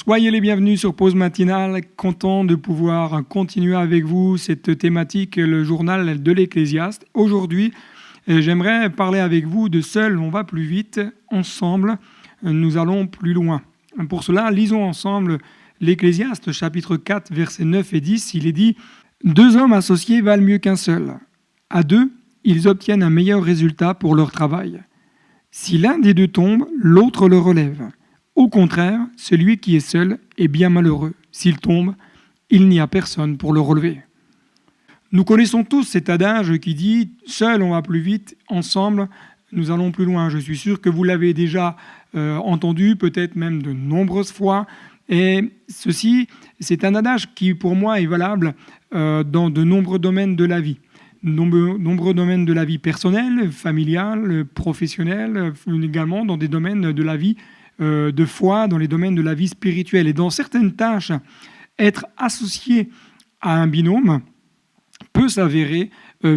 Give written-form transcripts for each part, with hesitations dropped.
Soyez les bienvenus sur Pause Matinale, content de pouvoir continuer avec vous cette thématique, le journal de l'Ecclésiaste. Aujourd'hui, j'aimerais parler avec vous de seul on va plus vite, ensemble nous allons plus loin. Pour cela, lisons ensemble l'Ecclésiaste, chapitre 4, versets 9 et 10. Il est dit « 2 hommes associés valent mieux qu'un seul. À 2, ils obtiennent un meilleur résultat pour leur travail. Si l'un des 2 tombe, l'autre le relève. Au contraire, celui qui est seul est bien malheureux. S'il tombe, il n'y a personne pour le relever. » Nous connaissons tous cet adage qui dit « Seul on va plus vite, ensemble nous allons plus loin ». Je suis sûr que vous l'avez déjà entendu, peut-être même de nombreuses fois. Et ceci, c'est un adage qui pour moi est valable dans de nombreux domaines de la vie. Nombreux domaines de la vie personnelle, familiale, professionnelle, également dans des domaines de la vie de foi, dans les domaines de la vie spirituelle. Et dans certaines tâches, être associé à un binôme peut s'avérer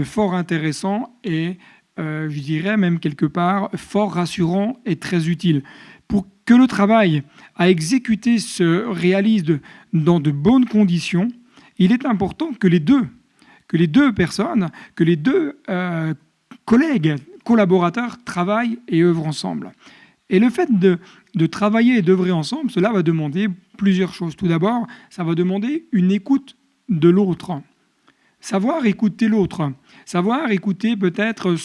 fort intéressant et, je dirais même quelque part, fort rassurant et très utile. Pour que le travail à exécuter se réalise dans de bonnes conditions, il est important que les deux personnes, que les deux collègues, collaborateurs travaillent et œuvrent ensemble. Et le fait de travailler et d'œuvrer ensemble, cela va demander plusieurs choses. Tout d'abord, ça va demander une écoute de l'autre. Savoir écouter l'autre. Savoir écouter peut-être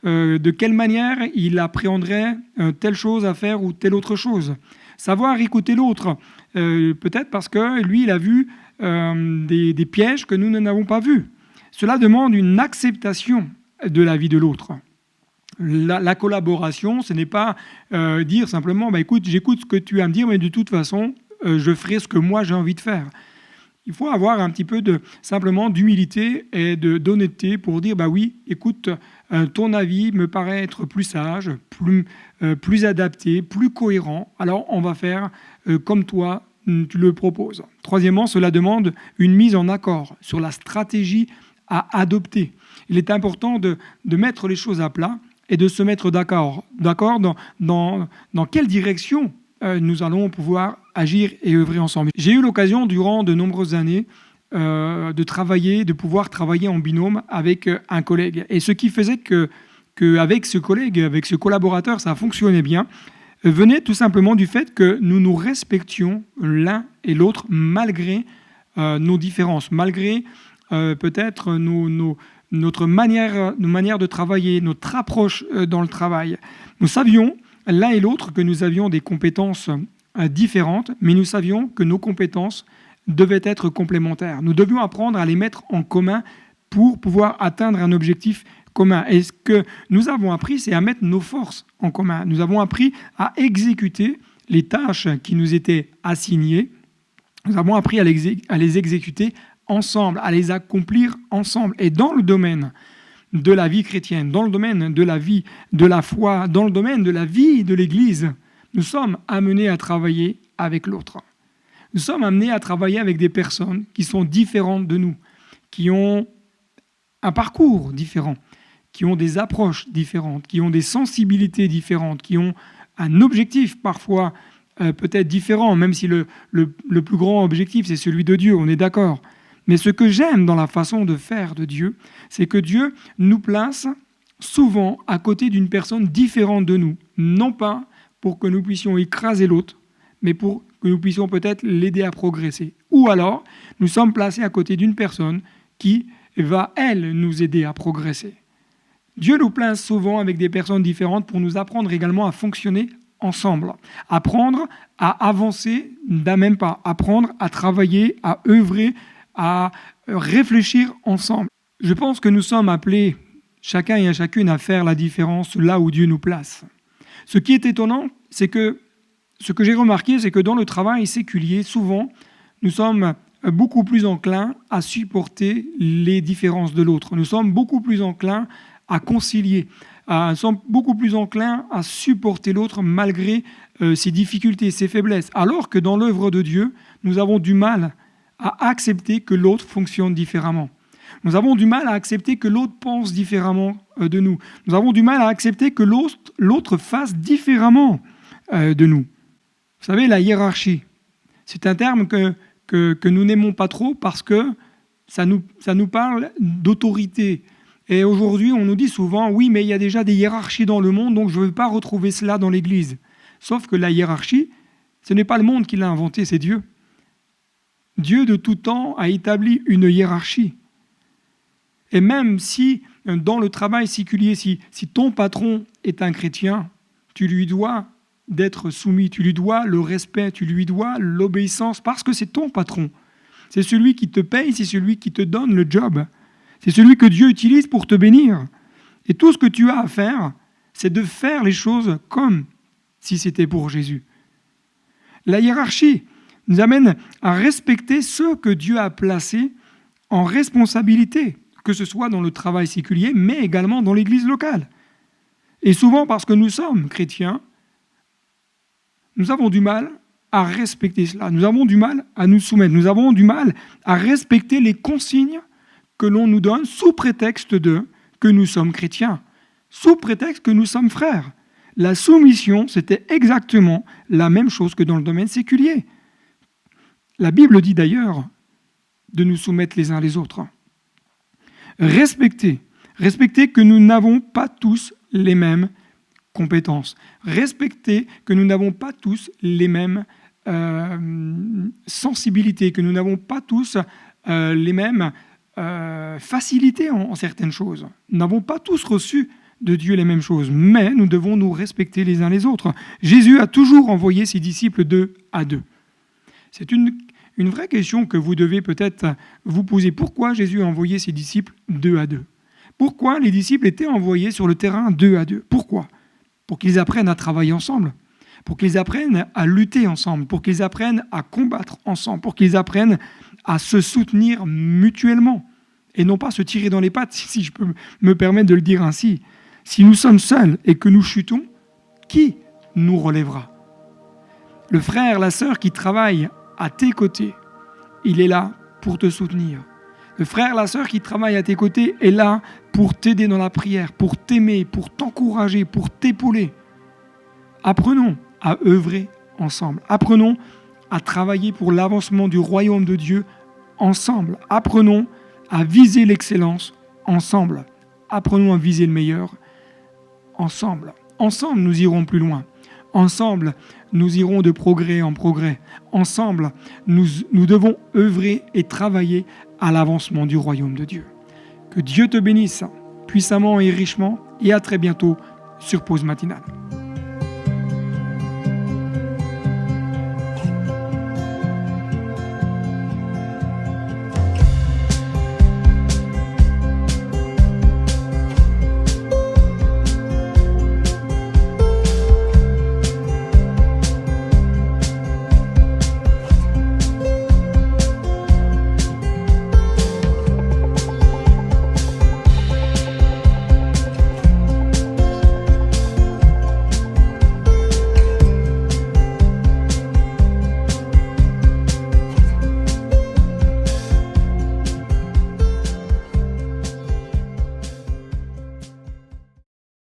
de quelle manière il appréhenderait telle chose à faire ou telle autre chose. Savoir écouter l'autre. Peut-être parce que lui, il a vu des pièges que nous n'avons pas vus. Cela demande une acceptation de la vie de l'autre. La collaboration, ce n'est pas dire simplement écoute, j'écoute ce que tu as à me dire, mais de toute façon, je ferai ce que moi j'ai envie de faire. Il faut avoir un petit peu simplement d'humilité et d'honnêteté pour dire oui, écoute, ton avis me paraît être plus sage, plus adapté, plus cohérent. Alors on va faire comme toi tu le proposes. Troisièmement, cela demande une mise en accord sur la stratégie à adopter. Il est important de mettre les choses à plat et de se mettre d'accord dans quelle direction nous allons pouvoir agir et œuvrer ensemble. J'ai eu l'occasion durant de nombreuses années de pouvoir travailler en binôme avec un collègue. Et ce qui faisait qu'avec ce collègue, avec ce collaborateur, ça fonctionnait bien, venait tout simplement du fait que nous nous respections l'un et l'autre malgré nos différences, malgré peut-être notre manière de travailler, notre approche dans le travail. Nous savions l'un et l'autre que nous avions des compétences différentes, mais nous savions que nos compétences devaient être complémentaires. Nous devions apprendre à les mettre en commun pour pouvoir atteindre un objectif commun. Et ce que nous avons appris, c'est à mettre nos forces en commun. Nous avons appris à exécuter les tâches qui nous étaient assignées. Nous avons appris à les exécuter ensemble, à les accomplir ensemble. Et dans le domaine de la vie chrétienne, dans le domaine de la vie de la foi, dans le domaine de la vie de l'Église, nous sommes amenés à travailler avec l'autre. Nous sommes amenés à travailler avec des personnes qui sont différentes de nous, qui ont un parcours différent, qui ont des approches différentes, qui ont des sensibilités différentes, qui ont un objectif parfois peut-être différent, même si le plus grand objectif, c'est celui de Dieu, on est d'accord. Mais ce que j'aime dans la façon de faire de Dieu, c'est que Dieu nous place souvent à côté d'une personne différente de nous. Non pas pour que nous puissions écraser l'autre, mais pour que nous puissions peut-être l'aider à progresser. Ou alors, nous sommes placés à côté d'une personne qui va, elle, nous aider à progresser. Dieu nous place souvent avec des personnes différentes pour nous apprendre également à fonctionner ensemble, apprendre à avancer d'un même pas, apprendre à travailler, à œuvrer, à réfléchir ensemble. Je pense que nous sommes appelés, chacun et chacune, à faire la différence là où Dieu nous place. Ce qui est étonnant, c'est que ce que j'ai remarqué, c'est que dans le travail séculier, souvent, nous sommes beaucoup plus enclins à supporter les différences de l'autre. Nous sommes beaucoup plus enclins à concilier. Nous sommes beaucoup plus enclins à supporter l'autre malgré ses difficultés, ses faiblesses. Alors que dans l'œuvre de Dieu, nous avons du mal à accepter que l'autre fonctionne différemment. Nous avons du mal à accepter que l'autre pense différemment de nous. Nous avons du mal à accepter que l'autre fasse différemment de nous. Vous savez, la hiérarchie, C'est un terme que nous n'aimons pas trop parce que ça nous parle d'autorité. Et aujourd'hui, on nous dit souvent, oui, mais il y a déjà des hiérarchies dans le monde, donc je ne veux pas retrouver cela dans l'Église. Sauf que la hiérarchie, ce n'est pas le monde qui l'a inventé, c'est Dieu. Dieu de tout temps a établi une hiérarchie. Et même si, dans le travail séculier, si ton patron est un chrétien, tu lui dois d'être soumis, tu lui dois le respect, tu lui dois l'obéissance, parce que c'est ton patron. C'est celui qui te paye, c'est celui qui te donne le job. C'est celui que Dieu utilise pour te bénir. Et tout ce que tu as à faire, c'est de faire les choses comme si c'était pour Jésus. La hiérarchie nous amène à respecter ceux que Dieu a placés en responsabilité, que ce soit dans le travail séculier, mais également dans l'église locale. Et souvent, parce que nous sommes chrétiens, nous avons du mal à respecter cela. Nous avons du mal à nous soumettre. Nous avons du mal à respecter les consignes que l'on nous donne sous prétexte que nous sommes chrétiens, sous prétexte que nous sommes frères. La soumission, c'était exactement la même chose que dans le domaine séculier. La Bible dit d'ailleurs de nous soumettre les uns les autres. Respecter que nous n'avons pas tous les mêmes compétences. Respecter que nous n'avons pas tous les mêmes sensibilités, que nous n'avons pas tous les mêmes facilités en certaines choses. Nous n'avons pas tous reçu de Dieu les mêmes choses, mais nous devons nous respecter les uns les autres. Jésus a toujours envoyé ses disciples 2 à 2. C'est une vraie question que vous devez peut-être vous poser. Pourquoi Jésus a envoyé ses disciples 2 à 2 ? Pourquoi les disciples étaient envoyés sur le terrain 2 à 2 ? Pourquoi ? Pour qu'ils apprennent à travailler ensemble, pour qu'ils apprennent à lutter ensemble, pour qu'ils apprennent à combattre ensemble, pour qu'ils apprennent à se soutenir mutuellement et non pas se tirer dans les pattes, si je peux me permettre de le dire ainsi. Si nous sommes seuls et que nous chutons, qui nous relèvera ? Le frère, la sœur qui travaille à tes côtés, il est là pour te soutenir. Le frère, la sœur qui travaille à tes côtés est là pour t'aider dans la prière, pour t'aimer, pour t'encourager, pour t'épauler. Apprenons à œuvrer ensemble. Apprenons à travailler pour l'avancement du royaume de Dieu ensemble. Apprenons à viser l'excellence ensemble. Apprenons à viser le meilleur ensemble. Ensemble, nous irons plus loin. Ensemble, nous irons de progrès en progrès. Ensemble, nous devons œuvrer et travailler à l'avancement du royaume de Dieu. Que Dieu te bénisse puissamment et richement, et à très bientôt sur Pause Matinale.